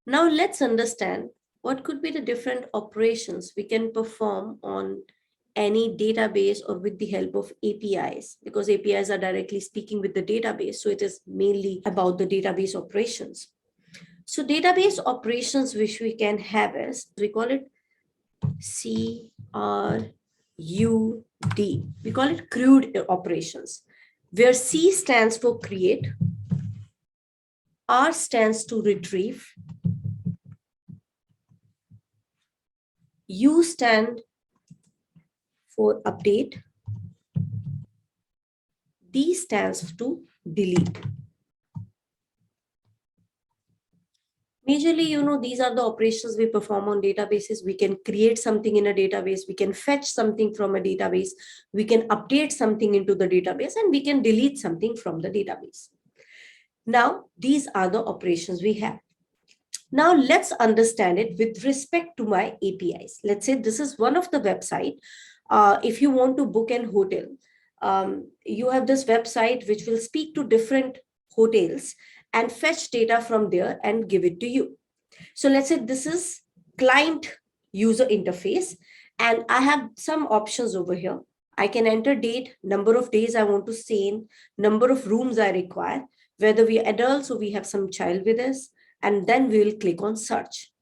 Now let's understand what could be the different operations we can perform on any database or with the help of APIs, because APIs are directly speaking with the database. So it is mainly about the database operations. So database operations which we can have is, we call it CRUD. We call it CRUD operations, where C stands for create, R stands to retrieve, U stand for update, D stands to delete. Majorly, these are the operations we perform on databases. We can create something in a database, we can fetch something from a database, we can update something into the database, and we can delete something from the database. Now, these are the operations we have. Now, let's understand it with respect to my APIs. Let's say this is one of the website. If you want to book an hotel, you have this website which will speak to different hotels and fetch data from there and give it to you. So let's say this is client user interface, and I have some options over here. I can enter date, number of days I want to stay in, number of rooms I require, whether we are adults or we have some child with us, and then we will click on search.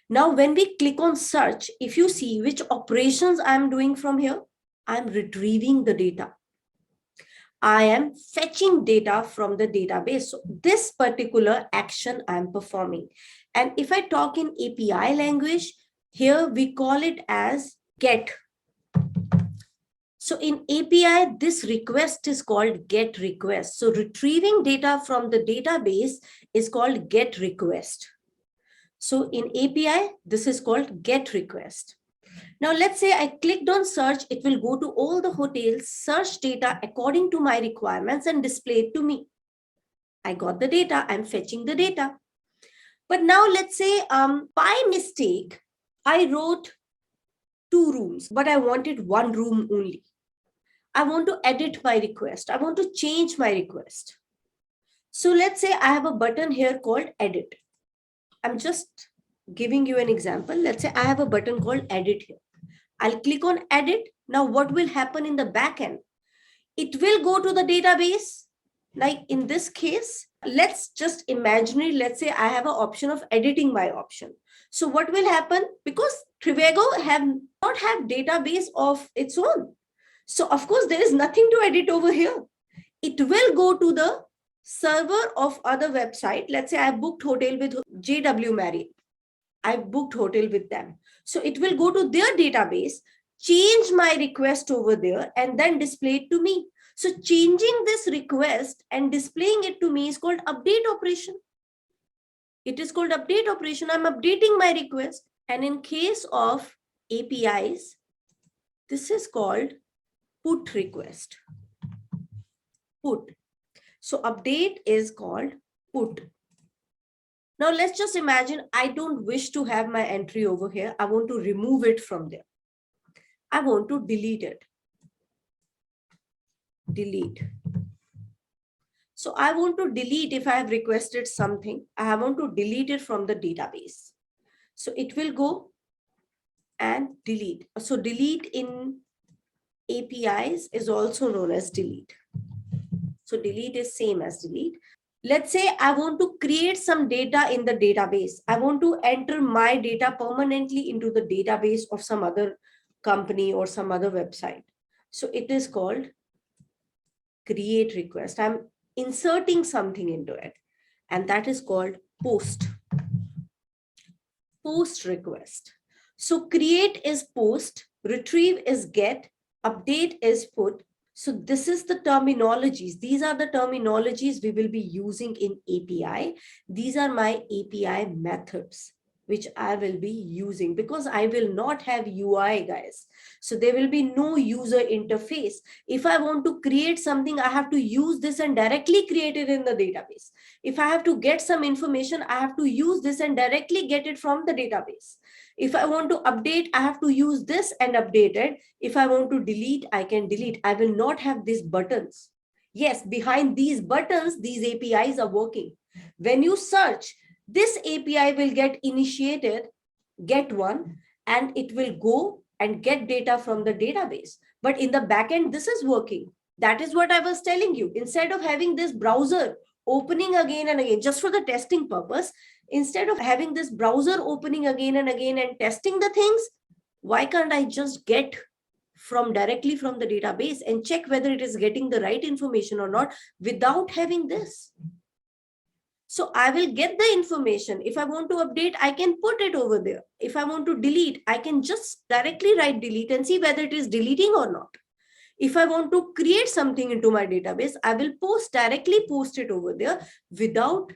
Now, when we click on search, if you see which operations I'm doing from here, I'm retrieving the data. I am fetching data from the database. So this particular action I'm performing. And if I talk in API language, here we call it as get. So in API, this request is called get request. So retrieving data from the database is called get request. So in API, this is called get request. Now, let's say I clicked on search, it will go to all the hotels, search data according to my requirements and display it to me. I got the data, I'm fetching the data. But now let's say by mistake, I wrote 2 rooms, but I wanted 1 room only. I want to edit my request. I want to change my request. So let's say I have a button here called edit. I'm just giving you an example. Let's say I have a button called edit here. I'll click on edit. Now what will happen in the back end? It will go to the database. Like in this case, let's just imagine, let's say I have an option of editing my option. So what will happen? Because Trivago have not have database of its own. So of course, there is nothing to edit over here. It will go to the server of other website. Let's say I booked hotel with JW Marriott. I booked hotel with them. So it will go to their database, change my request over there, and then display it to me. So changing this request and displaying it to me is called update operation. It is called update operation. I'm updating my request. And in case of APIs, this is called put request. Put. So update is called put. Now let's just imagine I don't wish to have my entry over here. I want to remove it from there. I want to delete it. Delete. So I want to delete if I have requested something. I want to delete it from the database. So it will go and delete. So delete in APIs is also known as delete. So delete is same as delete. Let's say I want to create some data in the database. I want to enter my data permanently into the database of some other company or some other website. So it is called create request. I'm inserting something into it, and that is called post. Post request. So create is post, retrieve is get, update is put. So this is the terminologies. These are the terminologies we will be using in API. These are my API methods which I will be using, because I will not have UI, guys. So there will be no user interface. If I want to create something, I have to use this and directly create it in the database. If I have to get some information, I have to use this and directly get it from the database. If I want to update, I have to use this and update it. If I want to delete, I can delete. I will not have these buttons. Yes, behind these buttons, these APIs are working. When you search, This API will get initiated, get one, and it will go and get data from the database. But in the backend, this is working. That is what I was telling you. Instead of having this browser opening again and again, just for the testing purpose, instead of having this browser opening again and again and testing the things, why can't I just get directly from the database and check whether it is getting the right information or not without having this? So I will get the information. If I want to update, I can put it over there. If I want to delete, I can just directly write delete and see whether it is deleting or not. If I want to create something into my database, I will directly post it over there without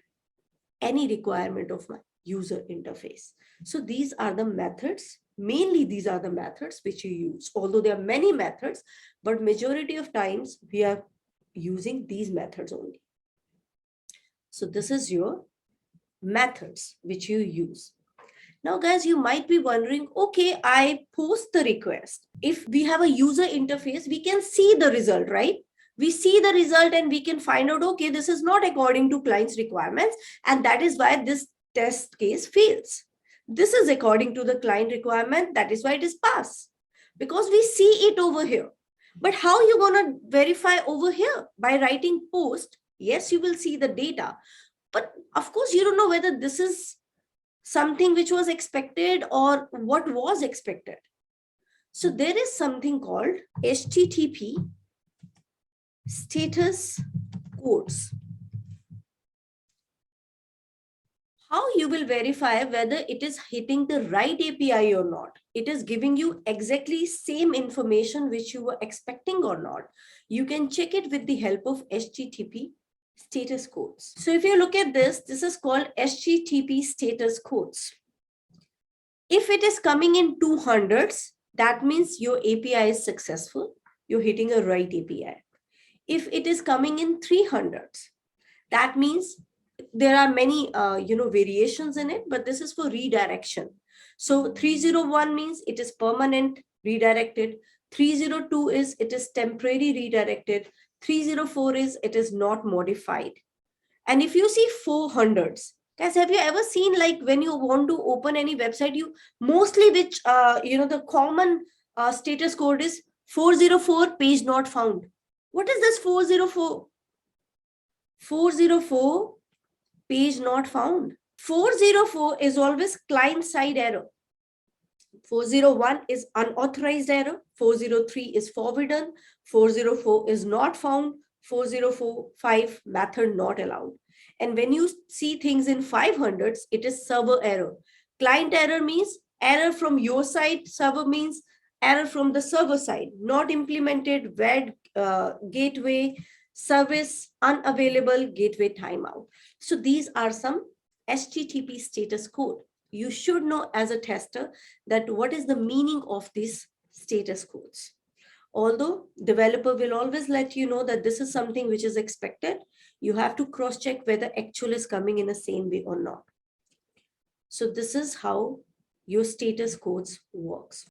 any requirement of my user interface. So these are the methods. Mainly these are the methods which you use. Although there are many methods, but majority of times we are using these methods only. So this is your methods which you use. Now, guys, you might be wondering, okay, I post the request. If we have a user interface, we can see the result, right? We see the result and we can find out, okay, this is not according to client's requirements. And that is why this test case fails. This is according to the client requirement. That is why it is passed. Because we see it over here. But how you going to verify over here? By writing post. Yes, you will see the data. But of course, you don't know whether this is something which was expected or what was expected. So there is something called HTTP status codes. How you will verify whether it is hitting the right API or not? It is giving you exactly same information which you were expecting or not. You can check it with the help of HTTP status codes. So if you look at this, this is called HTTP status codes. If it is coming in 200s, that means your API is successful. You're hitting a right API. If it is coming in 300s, that means there are many variations in it, but this is for redirection. So 301 means it is permanent redirected. 302 is it is temporary redirected. 304 is it is not modified. And if you see 400s, guys, have you ever seen, like, when you want to open any website, you mostly which the common status code is 404 page not found. What is this 404? 404 page not found. 404 is always client side error. 401 is unauthorized error. 403 is forbidden. 404 is not found. 4045 method not allowed. And when you see things in 500s, it is server error. Client error means error from your side. Server means error from the server side. Not implemented, web gateway, service unavailable, gateway timeout. So these are some HTTP status code. You should know as a tester that what is the meaning of these status codes. Although developer will always let you know that this is something which is expected, you have to cross-check whether actual is coming in the same way or not. So this is how your status codes works.